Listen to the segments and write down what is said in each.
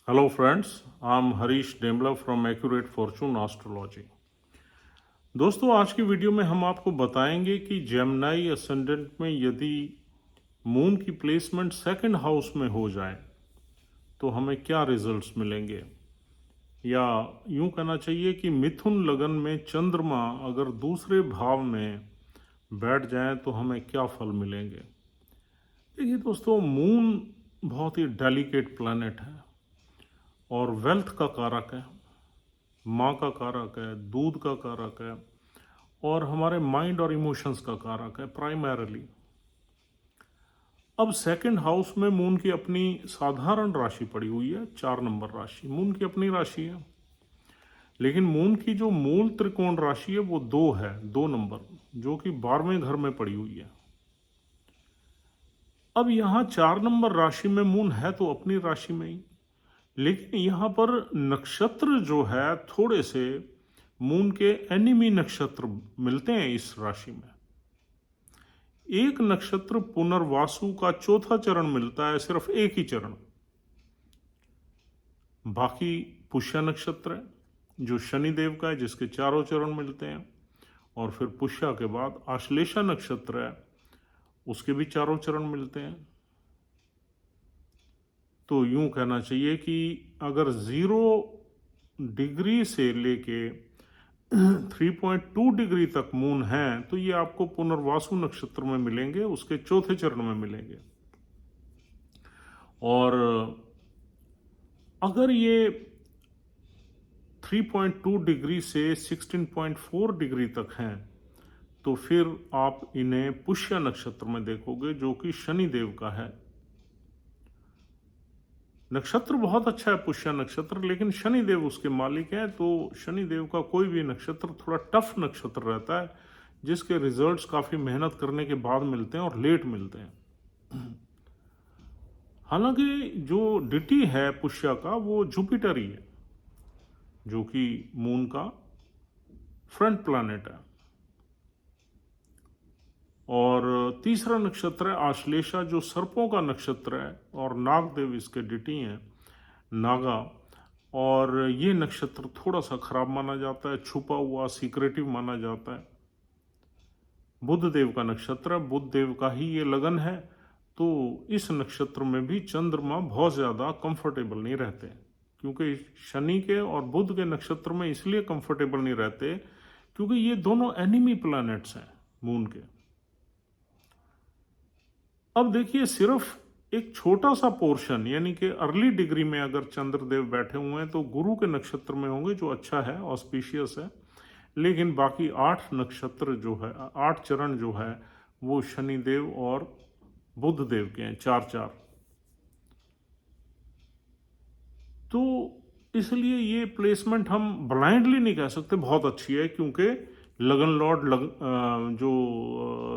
Hello friends, I'm Harish Dembla from Accurate Fortune Astrology। दोस्तों आज की वीडियो में हम आपको बताएंगे कि जेमिनी असेंडेंट में यदि मून की प्लेसमेंट सेकंड हाउस में हो जाए तो हमें क्या रिजल्ट्स मिलेंगे, या यूं कहना चाहिए कि मिथुन लगन में चंद्रमा अगर दूसरे भाव में बैठ जाए तो हमें क्या फल मिलेंगे। देखिए दोस्तों, मून बहुत ही डेलिकेट प्लैनेट है और वेल्थ का कारक है, माँ का कारक है, दूध का कारक है और हमारे माइंड और इमोशंस का कारक है प्राइमरीली। अब सेकंड हाउस में मून की अपनी साधारण राशि पड़ी हुई है, 4 नंबर राशि मून की अपनी राशि है। लेकिन मून की जो मूल त्रिकोण राशि है वो 2 है, 2 नंबर, जो कि 12वें घर में पड़ी हुई है। अब यहाँ 4 नंबर राशि में मून है तो अपनी राशि में ही, लेकिन यहाँ पर नक्षत्र जो है थोड़े से मून के एनिमी नक्षत्र मिलते हैं इस राशि में। एक नक्षत्र पुनर्वासु का चौथा चरण मिलता है, सिर्फ एक ही चरण। बाकी पुष्य नक्षत्र है जो शनिदेव का है, जिसके चारों चरण मिलते हैं। और फिर पुष्य के बाद आश्लेषा नक्षत्र है, उसके भी चारों चरण मिलते हैं। तो यूं कहना चाहिए कि अगर 0 डिग्री से लेके 3.2 डिग्री तक मून है तो ये आपको पुनर्वासु नक्षत्र में मिलेंगे, उसके चौथे चरण में मिलेंगे। और अगर ये 3.2 डिग्री से 16.4 डिग्री तक हैं तो फिर आप इन्हें पुष्य नक्षत्र में देखोगे, जो कि शनिदेव का है। नक्षत्र बहुत अच्छा है पुष्य नक्षत्र, लेकिन शनिदेव उसके मालिक हैं, तो शनिदेव का कोई भी नक्षत्र थोड़ा टफ नक्षत्र रहता है, जिसके रिजल्ट्स काफ़ी मेहनत करने के बाद मिलते हैं और लेट मिलते हैं। हालांकि जो डिटी है पुष्य का वो जुपिटर ही है, जो कि मून का फ्रंट प्लैनेट है। और तीसरा नक्षत्र है आश्लेषा, जो सर्पों का नक्षत्र है और नागदेव इसके डिटी हैं, नागा। और ये नक्षत्र थोड़ा सा खराब माना जाता है, छुपा हुआ सीक्रेटिव माना जाता है। बुध देव का नक्षत्र है, बुध देव का ही ये लगन है, तो इस नक्षत्र में भी चंद्रमा बहुत ज़्यादा कंफर्टेबल नहीं रहते, क्योंकि शनि के और बुध के नक्षत्र में इसलिए कंफर्टेबल नहीं रहते क्योंकि ये दोनों एनिमी प्लैनेट्स हैं मून के। अब देखिए, सिर्फ एक छोटा सा पोर्शन, यानी कि अर्ली डिग्री में अगर चंद्रदेव बैठे हुए हैं तो गुरु के नक्षत्र में होंगे, जो अच्छा है, ऑस्पिशियस है। लेकिन बाकी 8 नक्षत्र जो है, 8 चरण जो है, वो शनिदेव और बुध देव के हैं, 4-4। तो इसलिए ये प्लेसमेंट हम ब्लाइंडली नहीं कह सकते बहुत अच्छी है, क्योंकि लगन लॉर्ड जो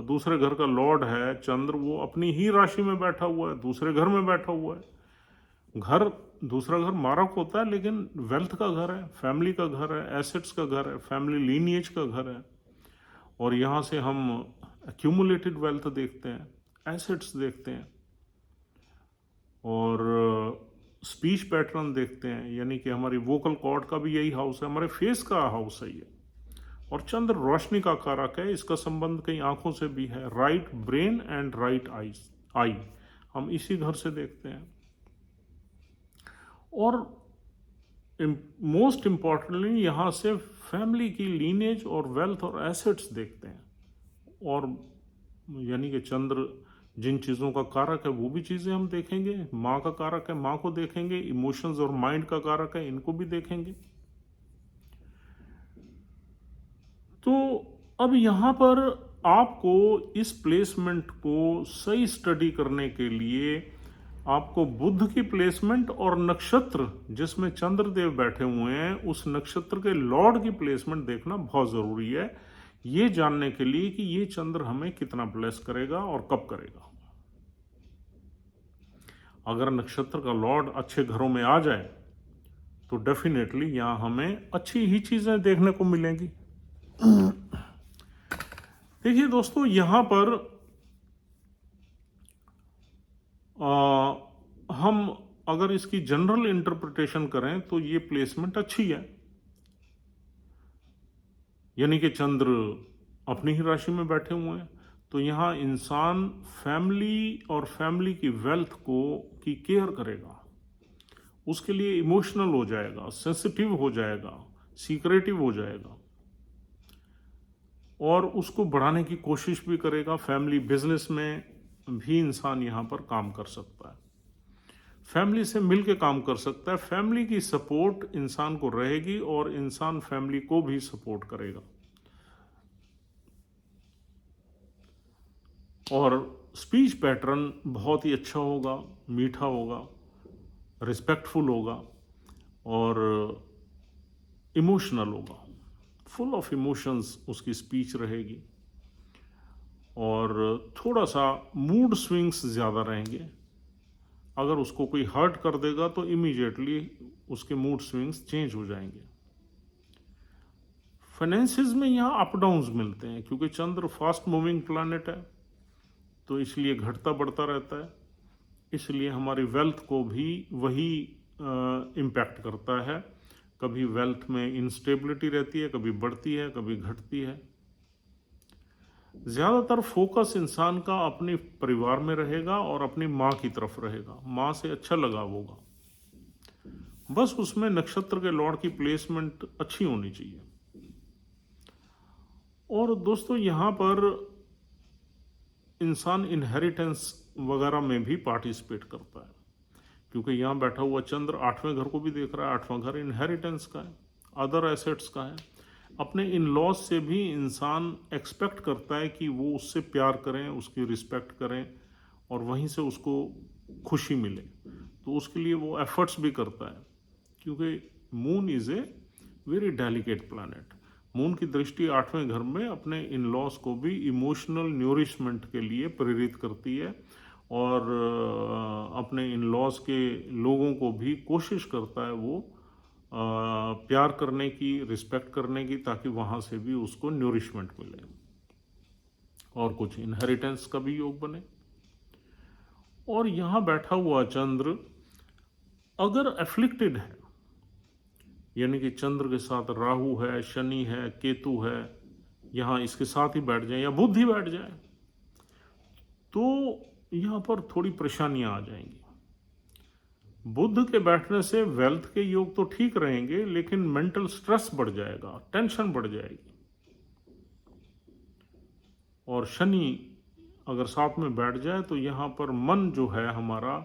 दूसरे घर का लॉर्ड है चंद्र, वो अपनी ही राशि में बैठा हुआ है, दूसरे घर में बैठा हुआ है। घर, दूसरा घर मारक होता है, लेकिन वेल्थ का घर है, फैमिली का घर है, एसेट्स का घर है, फैमिली लीनिएज का घर है। और यहाँ से हम एक्यूमुलेटेड वेल्थ देखते हैं, एसेट्स देखते हैं, और स्पीच पैटर्न देखते हैं, यानी कि हमारी वोकल कॉर्ड का भी यही हाउस है, हमारे फेस का हाउस है ये। और चंद्र रोशनी का कारक है, इसका संबंध कई आंखों से भी है, right brain and right I, हम इसी घर से देखते हैं। और मोस्ट इंपॉर्टेंटली यहाँ से फैमिली की लीनेज और वेल्थ और एसेट्स देखते हैं। और यानी कि चंद्र जिन चीज़ों का कारक है वो भी चीज़ें हम देखेंगे, माँ का कारक है, माँ को देखेंगे, इमोशंस और माइंड का कारक है, इनको भी देखेंगे। तो अब यहाँ पर आपको इस प्लेसमेंट को सही स्टडी करने के लिए आपको बुध की प्लेसमेंट और नक्षत्र जिसमें चंद्रदेव बैठे हुए हैं, उस नक्षत्र के लॉर्ड की प्लेसमेंट देखना बहुत ज़रूरी है, ये जानने के लिए कि ये चंद्र हमें कितना ब्लेस करेगा और कब करेगा। अगर नक्षत्र का लॉर्ड अच्छे घरों में आ जाए तो डेफिनेटली यहाँ हमें अच्छी ही चीज़ें देखने को मिलेंगी। देखिए दोस्तों, यहाँ पर हम अगर इसकी जनरल इंटरप्रिटेशन करें तो ये प्लेसमेंट अच्छी है, यानी कि चंद्र अपनी ही राशि में बैठे हुए हैं। तो यहाँ इंसान फैमिली और फैमिली की वेल्थ की केयर करेगा, उसके लिए इमोशनल हो जाएगा, सेंसिटिव हो जाएगा, सीक्रेटिव हो जाएगा और उसको बढ़ाने की कोशिश भी करेगा। फैमिली बिजनेस में भी इंसान यहाँ पर काम कर सकता है, फैमिली से मिलके काम कर सकता है। फैमिली की सपोर्ट इंसान को रहेगी और इंसान फैमिली को भी सपोर्ट करेगा। और स्पीच पैटर्न बहुत ही अच्छा होगा, मीठा होगा, रिस्पेक्टफुल होगा और इमोशनल होगा, फुल ऑफ इमोशंस उसकी स्पीच रहेगी। और थोड़ा सा मूड स्विंग्स ज़्यादा रहेंगे। अगर उसको कोई हर्ट कर देगा तो इमीडिएटली उसके मूड स्विंग्स चेंज हो जाएंगे। फाइनेंसिस में यहाँ अप डाउन्स मिलते हैं, क्योंकि चंद्र फास्ट मूविंग प्लैनेट है, तो इसलिए घटता बढ़ता रहता है। इसलिए हमारी वेल्थ को भी वही इम्पैक्ट करता है। कभी वेल्थ में इंस्टेबिलिटी रहती है, कभी बढ़ती है, कभी घटती है। ज़्यादातर फोकस इंसान का अपने परिवार में रहेगा और अपनी माँ की तरफ रहेगा, माँ से अच्छा लगाव होगा। बस उसमें नक्षत्र के लॉर्ड की प्लेसमेंट अच्छी होनी चाहिए। और दोस्तों यहाँ पर इंसान इनहेरिटेंस वगैरह में भी पार्टिसिपेट करता है, क्योंकि यहाँ बैठा हुआ चंद्र 8वें घर को भी देख रहा है। 8वां घर इनहेरिटेंस का है, अदर एसेट्स का है। अपने इन लॉज से भी इंसान एक्सपेक्ट करता है कि वो उससे प्यार करें, उसकी रिस्पेक्ट करें और वहीं से उसको खुशी मिले। तो उसके लिए वो एफर्ट्स भी करता है, क्योंकि moon is a very delicate planet. Moon की दृष्टि 8वें घर में अपने इन लॉज को भी इमोशनल न्यूरिशमेंट के लिए प्रेरित करती है और अपने इन लॉज के लोगों को भी कोशिश करता है वो प्यार करने की, रिस्पेक्ट करने की, ताकि वहाँ से भी उसको न्यूरिशमेंट मिले और कुछ इनहेरिटेंस का भी योग बने। और यहाँ बैठा हुआ चंद्र अगर एफ्लिक्टेड है, यानी कि चंद्र के साथ राहु है, शनि है, केतु है, यहाँ इसके साथ ही बैठ जाए या बुध ही बैठ जाए, तो यहाँ पर थोड़ी परेशानियां आ जाएंगी। बुध के बैठने से वेल्थ के योग तो ठीक रहेंगे, लेकिन मेंटल स्ट्रेस बढ़ जाएगा, टेंशन बढ़ जाएगी। और शनि अगर साथ में बैठ जाए तो यहाँ पर मन जो है हमारा,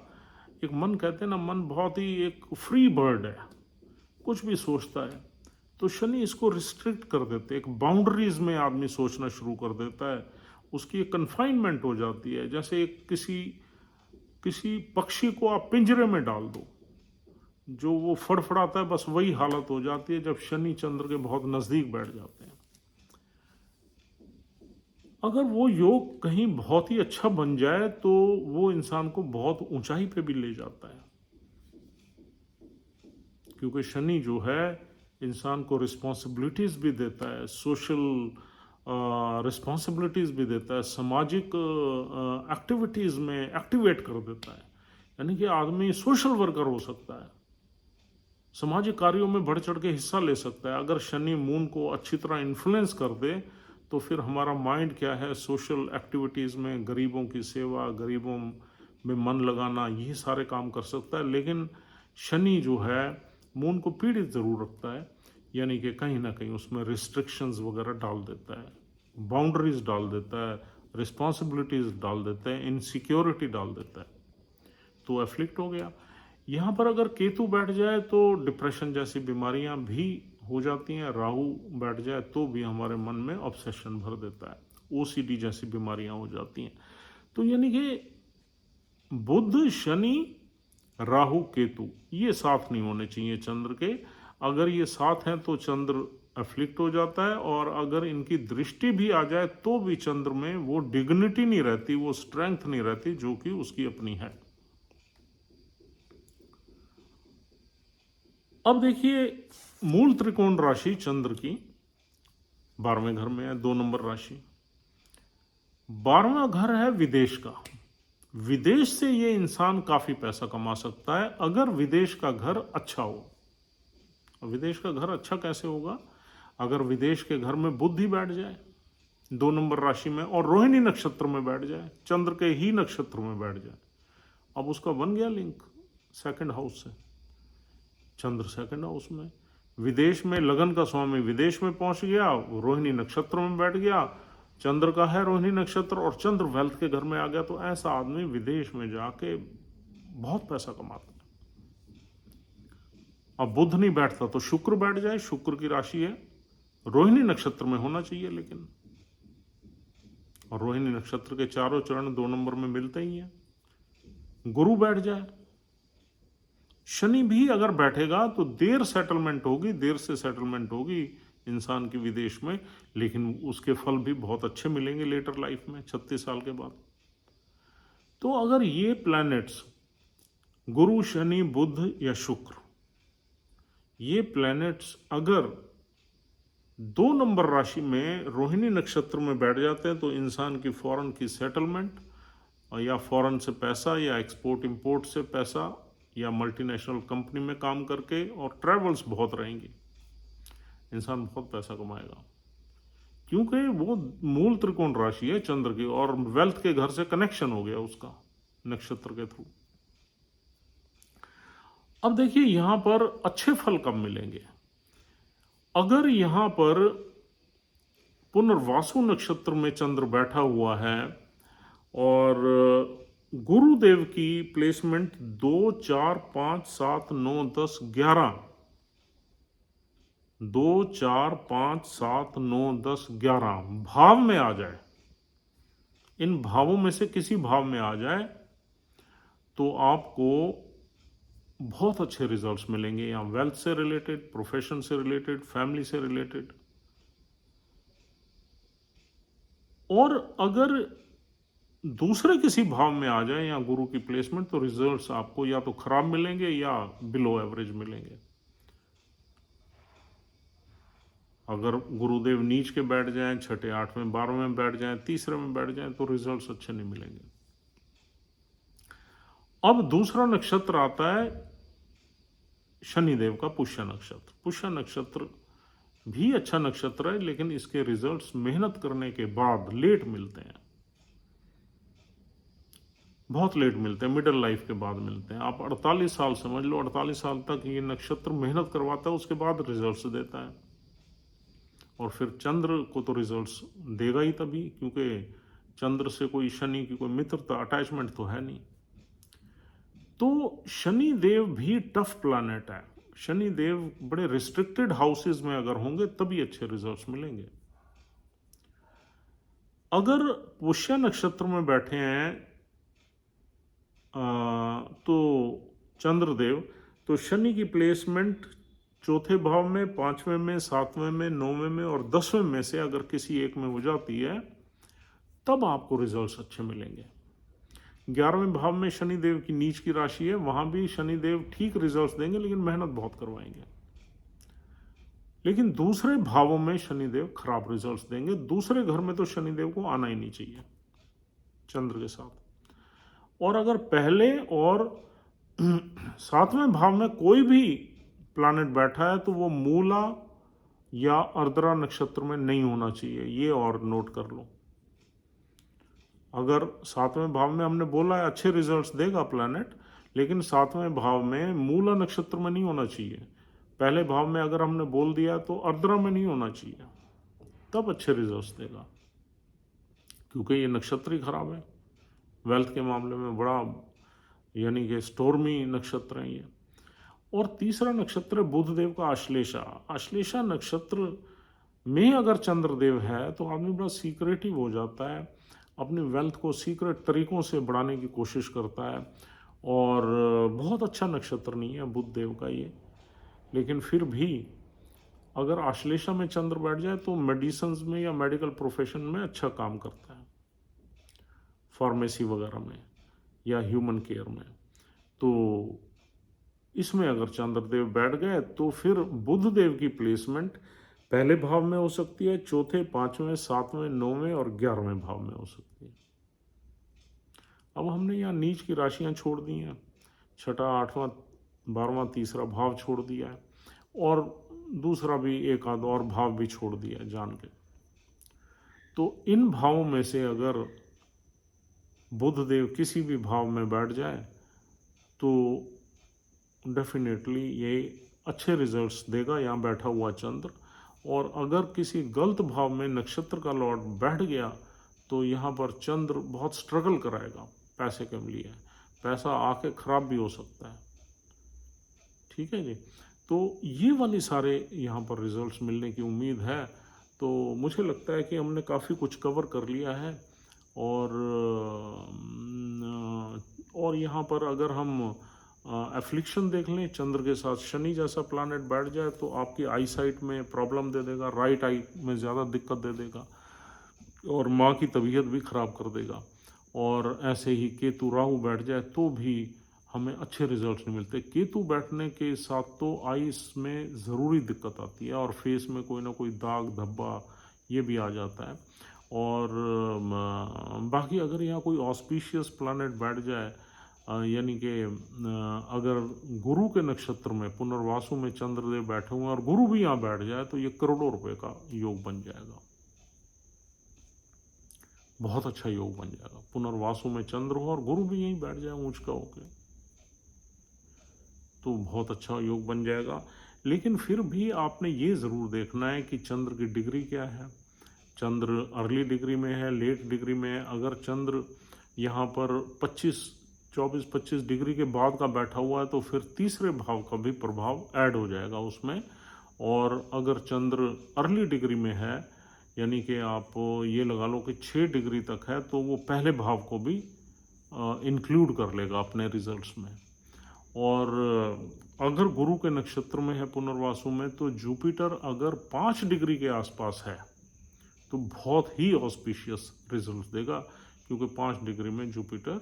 एक मन कहते हैं ना, मन बहुत ही एक फ्री बर्ड है, कुछ भी सोचता है। तो शनि इसको रिस्ट्रिक्ट कर देते, एक बाउंड्रीज में आदमी सोचना शुरू कर देता है, उसकी एक कन्फाइनमेंट हो जाती है। जैसे एक किसी पक्षी को आप पिंजरे में डाल दो, जो वो फड़फड़ाता है, बस वही हालत हो जाती है जब शनि चंद्र के बहुत नजदीक बैठ जाते हैं। अगर वो योग कहीं बहुत ही अच्छा बन जाए तो वो इंसान को बहुत ऊंचाई पे भी ले जाता है, क्योंकि शनि जो है इंसान को रिस्पॉन्सिबिलिटीज भी देता है, सोशल रिस्पॉन्सिबिलिटीज भी देता है, सामाजिक एक्टिविटीज में एक्टिवेट कर देता है। यानी कि आदमी सोशल वर्कर हो सकता है, सामाजिक कार्यों में बढ़ चढ़ के हिस्सा ले सकता है। अगर शनि मून को अच्छी तरह इन्फ्लुएंस कर दे तो फिर हमारा माइंड क्या है, सोशल एक्टिविटीज़ में, गरीबों की सेवा, गरीबों में मन लगाना, ये सारे काम कर सकता है। लेकिन शनि जो है मून को पीड़ित ज़रूर रखता है, यानी कि कहीं ना कहीं उसमें रिस्ट्रिक्शंस वगैरह डाल देता है, बाउंड्रीज डाल देता है, रिस्पॉन्सिबिलिटीज़ डाल देता है, इनसिक्योरिटी डाल देता है, तो एफ्लिक्ट हो गया। यहाँ पर अगर केतु बैठ जाए तो डिप्रेशन जैसी बीमारियां भी हो जाती हैं। राहु बैठ जाए तो भी हमारे मन में ऑब्सेशन भर देता है, ओसीडी जैसी बीमारियां हो जाती हैं। तो यानी कि बुध, शनि, राहु, केतु ये साथ नहीं होने चाहिए चंद्र के। अगर ये साथ हैं तो चंद्र एफ्लिक्ट हो जाता है, और अगर इनकी दृष्टि भी आ जाए तो भी चंद्र में वो डिग्निटी नहीं रहती, वो स्ट्रेंथ नहीं रहती जो कि उसकी अपनी है। अब देखिए, मूल त्रिकोण राशि चंद्र की 12वें घर में है, 2 नंबर राशि। 12वां घर है विदेश का, विदेश से ये इंसान काफी पैसा कमा सकता है अगर विदेश का घर अच्छा हो। विदेश का घर अच्छा कैसे होगा? अगर विदेश के घर में बुध ही बैठ जाए 2 नंबर राशि में और रोहिणी नक्षत्र में बैठ जाए, चंद्र के ही नक्षत्र में बैठ जाए, अब उसका बन गया लिंक सेकंड हाउस से। चंद्र सेकंड हाउस में, विदेश में लगन का स्वामी विदेश में पहुंच गया, रोहिणी नक्षत्र में बैठ गया, चंद्र का है रोहिणी नक्षत्र और चंद्र वेल्थ के घर में आ गया, तो ऐसा आदमी विदेश में जाके बहुत पैसा कमाता है। अब बुध नहीं बैठता तो शुक्र बैठ जाए, शुक्र की राशि है, रोहिणी नक्षत्र में होना चाहिए लेकिन, और रोहिणी नक्षत्र के चारों चरण 2 नंबर में मिलते ही हैं। गुरु बैठ जाए, शनि भी अगर बैठेगा तो देर सेटलमेंट होगी, देर से सेटलमेंट होगी इंसान की विदेश में, लेकिन उसके फल भी बहुत अच्छे मिलेंगे लेटर लाइफ में 36 साल के बाद। तो अगर ये प्लैनेट्स गुरु, शनि, बुध या शुक्र, ये प्लैनेट्स अगर 2 नंबर राशि में रोहिणी नक्षत्र में बैठ जाते हैं तो इंसान की फॉरेन की सेटलमेंट या फॉरेन से पैसा या एक्सपोर्ट इंपोर्ट से पैसा या मल्टीनेशनल कंपनी में काम करके और ट्रैवल्स बहुत रहेंगी, इंसान बहुत पैसा कमाएगा, क्योंकि वो मूल त्रिकोण राशि है चंद्र की और वेल्थ के घर से कनेक्शन हो गया उसका नक्षत्र के थ्रू। अब देखिए यहां पर अच्छे फल कब मिलेंगे? अगर यहां पर पुनर्वासु नक्षत्र में चंद्र बैठा हुआ है और गुरुदेव की प्लेसमेंट 2, 4, 5, 7, 9, 10, 11, 2, 4, 5, 7, 9, 10, 11 भाव में आ जाए, इन भावों में से किसी भाव में आ जाए तो आपको बहुत अच्छे रिजल्ट्स मिलेंगे, यहाँ वेल्थ से रिलेटेड, प्रोफेशन से रिलेटेड, फैमिली से रिलेटेड। और अगर दूसरे किसी भाव में आ जाए या गुरु की प्लेसमेंट तो रिजल्ट्स आपको या तो खराब मिलेंगे या बिलो एवरेज मिलेंगे। अगर गुरुदेव नीच के बैठ जाएं, 6ठे, 8वें, 12वें में बैठ जाएं, तीसरे में बैठ जाएं तो रिजल्ट्स अच्छे नहीं मिलेंगे। अब दूसरा नक्षत्र आता है शनिदेव का पुष्य नक्षत्र। पुष्य नक्षत्र भी अच्छा नक्षत्र है लेकिन इसके रिजल्ट्स मेहनत करने के बाद लेट मिलते हैं, बहुत लेट मिलते हैं, मिडिल लाइफ के बाद मिलते हैं। आप 48 साल समझ लो, 48 साल तक ये नक्षत्र मेहनत करवाता है, उसके बाद रिजल्ट्स देता है। और फिर चंद्र को तो रिजल्ट्स देगा ही तभी, क्योंकि चंद्र से कोई शनि की कोई मित्रता, अटैचमेंट तो है नहीं। तो शनि देव भी टफ प्लैनेट है। शनि देव बड़े रिस्ट्रिक्टेड हाउसेस में अगर होंगे तभी अच्छे रिजल्ट्स मिलेंगे। अगर पुष्य नक्षत्र में बैठे हैं तो चंद्रदेव, तो शनि की प्लेसमेंट 4थे भाव में, 5वें में, 7वें में, 9वें में और 10वें में से अगर किसी एक में हो जाती है तब आपको रिजल्ट्स अच्छे मिलेंगे। 11वें भाव में शनिदेव की नीच की राशि है, वहां भी शनिदेव ठीक रिजल्ट्स देंगे लेकिन मेहनत बहुत करवाएंगे। लेकिन दूसरे भावों में शनिदेव खराब रिजल्ट्स देंगे। दूसरे घर में तो शनिदेव को आना ही नहीं चाहिए चंद्र के साथ। और अगर पहले और 7वें भाव में कोई भी प्लैनेट बैठा है तो वो मूला या अर्द्रा नक्षत्र में नहीं होना चाहिए, ये और नोट कर लो। अगर 7वें भाव में हमने बोला है अच्छे रिजल्ट्स देगा प्लैनेट, लेकिन 7वें भाव में मूला नक्षत्र में नहीं होना चाहिए। पहले भाव में अगर हमने बोल दिया तो अर्द्रा में नहीं होना चाहिए, तब अच्छे रिजल्ट्स देगा, क्योंकि ये नक्षत्र ही खराब है। वेल्थ के मामले में बड़ा यानी कि स्टोर्मी नक्षत्र है ये। और तीसरा नक्षत्र है बुधदेव का आश्लेषा। आश्लेषा नक्षत्र में अगर चंद्रदेव है तो आदमी बड़ा सीक्रेटिव हो जाता है, अपनी वेल्थ को सीक्रेट तरीकों से बढ़ाने की कोशिश करता है। और बहुत अच्छा नक्षत्र नहीं है बुधदेव का ये, लेकिन फिर भी अगर आश्लेषा में चंद्र बैठ जाए तो मेडिसिन में या मेडिकल प्रोफेशन में अच्छा काम करता है, फार्मेसी वगैरह में या ह्यूमन केयर में। तो इसमें अगर चंद्रदेव बैठ गए तो फिर बुधदेव की प्लेसमेंट पहले भाव में हो सकती है, 4थे, 5वें, 7वें, 9वें और 11वें भाव में हो सकती है। अब हमने यहाँ नीच की राशियाँ छोड़ दी हैं, छठा, आठवां, 12वां, तीसरा भाव छोड़ दिया है, और दूसरा भी एक आध और भाव भी छोड़ दिया है जान के। तो इन भावों में से अगर बुध देव किसी भी भाव में बैठ जाए तो डेफिनेटली ये अच्छे रिजल्ट्स देगा, यहाँ बैठा हुआ चंद्र। और अगर किसी गलत भाव में नक्षत्र का लॉर्ड बैठ गया तो यहाँ पर चंद्र बहुत स्ट्रगल कराएगा पैसे के लिए, पैसा आके खराब भी हो सकता है। ठीक है जी। तो ये वाले सारे यहाँ पर रिजल्ट्स मिलने की उम्मीद है। तो मुझे लगता है कि हमने काफ़ी कुछ कवर कर लिया है। और यहाँ पर अगर हम एफ्लिक्शन देख लें, चंद्र के साथ शनि जैसा प्लैनेट बैठ जाए तो आपकी आई साइट में प्रॉब्लम दे देगा, राइट आई में ज़्यादा दिक्कत दे देगा, और माँ की तबीयत भी ख़राब कर देगा। और ऐसे ही केतु राहु बैठ जाए तो भी हमें अच्छे रिजल्ट्स नहीं मिलते। केतु बैठने के साथ तो आइस में ज़रूरी दिक्कत आती है, और फेस में कोई ना कोई दाग धब्बा ये भी आ जाता है। और बाकी अगर यहाँ कोई ऑस्पिशियस प्लैनेट बैठ जाए, यानी कि अगर गुरु के नक्षत्र में पुनर्वासु में चंद्रदेव बैठे हुए हैं और गुरु भी यहाँ बैठ जाए तो ये करोड़ों रुपए का योग बन जाएगा, बहुत अच्छा योग बन जाएगा। पुनर्वासु में चंद्र हो और गुरु भी यहीं बैठ जाए ऊंच का होके, तो बहुत अच्छा योग बन जाएगा। लेकिन फिर भी आपने ये ज़रूर देखना है कि चंद्र की डिग्री क्या है। चंद्र अर्ली डिग्री में है, लेट डिग्री में है। अगर चंद्र यहाँ पर 24-25 डिग्री के बाद का बैठा हुआ है तो फिर तीसरे भाव का भी प्रभाव ऐड हो जाएगा उसमें। और अगर चंद्र अर्ली डिग्री में है, यानी कि आप ये लगा लो कि 6 डिग्री तक है, तो वो पहले भाव को भी इंक्लूड कर लेगा अपने रिजल्ट्स में। और अगर गुरु के नक्षत्र में है पुनर्वासु में तो जुपिटर अगर 5 डिग्री के आसपास है तो बहुत ही ऑस्पिशियस रिजल्ट देगा, क्योंकि 5 डिग्री में जुपिटर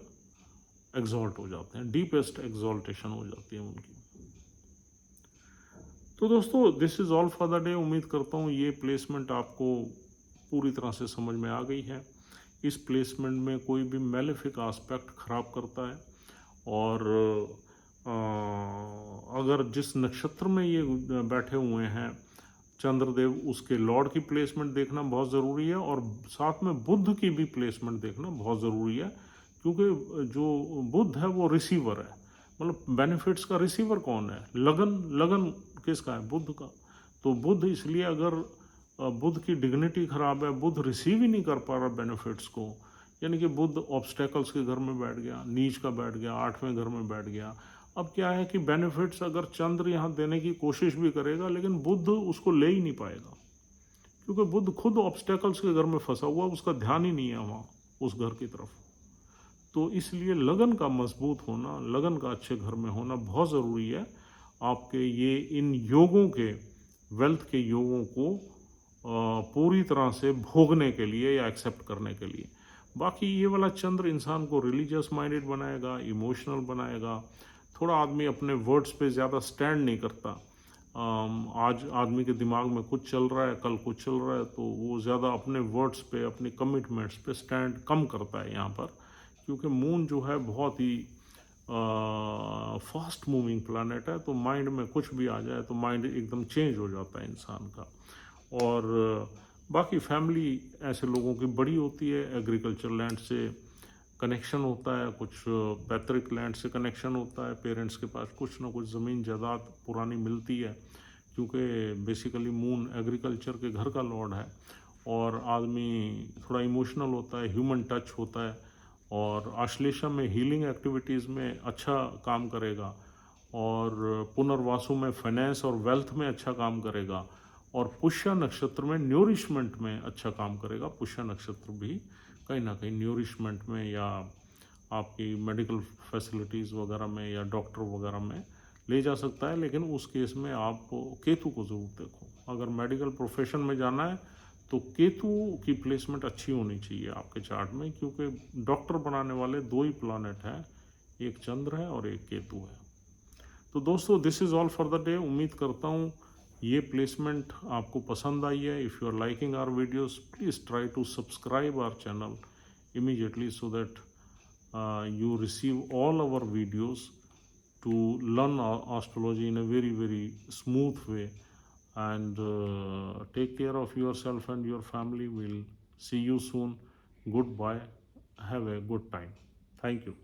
एग्जॉल्ट हो जाते हैं, डीपेस्ट एग्जॉल्टेशन हो जाती है उनकी। तो दोस्तों, this is all for the day. उम्मीद करता हूँ ये प्लेसमेंट आपको पूरी तरह से समझ में आ गई है। इस प्लेसमेंट में कोई भी मैलेफिक एस्पेक्ट खराब करता है, और अगर जिस नक्षत्र में ये बैठे हुए हैं चंद्रदेव, उसके लॉर्ड की प्लेसमेंट देखना बहुत ज़रूरी है, और साथ में बुध की भी प्लेसमेंट देखना बहुत ज़रूरी है, क्योंकि जो बुध है वो रिसीवर है। मतलब बेनिफिट्स का रिसीवर कौन है? लगन किसका है? बुध का। तो बुध इसलिए, अगर बुध की डिग्निटी खराब है, बुध रिसीव ही नहीं कर पा रहा बेनिफिट्स को, यानी कि बुध ऑब्स्टेकल्स के घर में बैठ गया, नीच का बैठ गया, 8वें घर में बैठ गया। अब क्या है कि बेनिफिट्स अगर चंद्र यहाँ देने की कोशिश भी करेगा लेकिन बुध उसको ले ही नहीं पाएगा, क्योंकि बुध खुद ऑब्स्टेकल्स के घर में फंसा हुआ, उसका ध्यान ही नहीं है वहाँ उस घर की तरफ। तो इसलिए लगन का मजबूत होना, लगन का अच्छे घर में होना बहुत ज़रूरी है आपके ये इन योगों के, वेल्थ के योगों को पूरी तरह से भोगने के लिए या एक्सेप्ट करने के लिए। बाकी ये वाला चंद्र इंसान को रिलीजियस माइंडेड बनाएगा, इमोशनल बनाएगा। थोड़ा आदमी अपने वर्ड्स पे ज़्यादा स्टैंड नहीं करता। आज आदमी के दिमाग में कुछ चल रहा है, कल कुछ चल रहा है, तो वो ज़्यादा अपने वर्ड्स पे, अपने कमिटमेंट्स पे स्टैंड कम करता है यहाँ पर, क्योंकि मून जो है बहुत ही फास्ट मूविंग प्लैनेट है। तो माइंड में कुछ भी आ जाए तो माइंड एकदम चेंज हो जाता है इंसान का। और बाकी फैमिली ऐसे लोगों की बड़ी होती है, एग्रीकल्चर लैंड से कनेक्शन होता है, कुछ पैतृक लैंड से कनेक्शन होता है, पेरेंट्स के पास कुछ ना कुछ ज़मीन जायदाद पुरानी मिलती है, क्योंकि बेसिकली मून एग्रीकल्चर के घर का लॉर्ड है। और आदमी थोड़ा इमोशनल होता है, ह्यूमन टच होता है, और आश्लेषा में हीलिंग एक्टिविटीज़ में अच्छा काम करेगा, और पुनर्वासु में फाइनेंस और वेल्थ में अच्छा काम करेगा, और पुष्य नक्षत्र में न्यूरिशमेंट में अच्छा काम करेगा। पुष्य नक्षत्र भी कहीं ना कहीं न्यूरिशमेंट में या आपकी मेडिकल फैसिलिटीज़ वगैरह में या डॉक्टर वगैरह में ले जा सकता है, लेकिन उस केस में आप केतु को ज़रूर देखो। अगर मेडिकल प्रोफेशन में जाना है तो केतु की प्लेसमेंट अच्छी होनी चाहिए आपके चार्ट में, क्योंकि डॉक्टर बनाने वाले 2 ही प्लैनेट हैं, एक चंद्र है और एक केतु है। तो दोस्तों, this is all for the day. उम्मीद करता हूँ ये प्लेसमेंट आपको पसंद आई है। If you are liking our videos, please try to subscribe our channel immediately, so that you receive all our videos to learn astrology in a very smooth way. And take care of yourself and your family. We'll see you soon. Goodbye. Have a good time. Thank you.